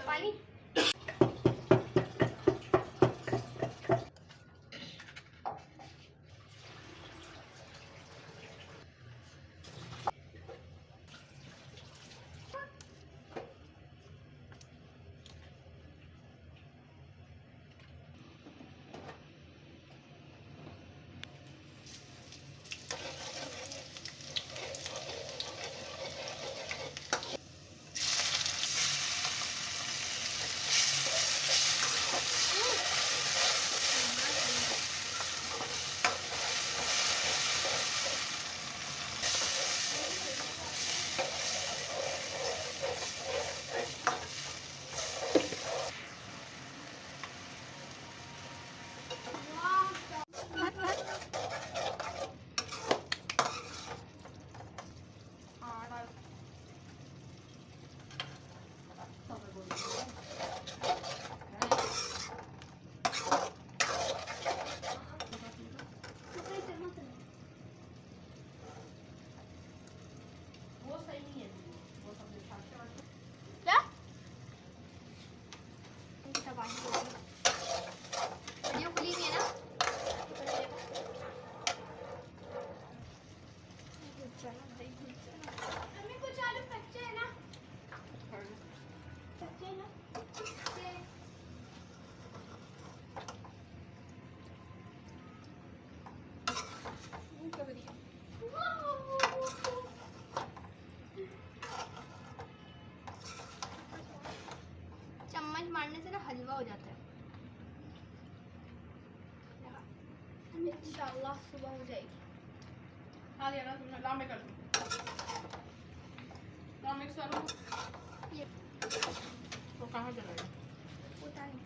पानी वीडियो खुली हुई है ना? हमें कुछ आलू कच्चे है ना? कच्चे है ना? चम्मच मारने से ना हलवा हो जाता है। इंशाल्लाह सुबह हो जाएगी। हाँ लिया ना तुमने लाम में कर दो। लाम मिक्स करो। ये तो कहाँ चला गया? पता नहीं।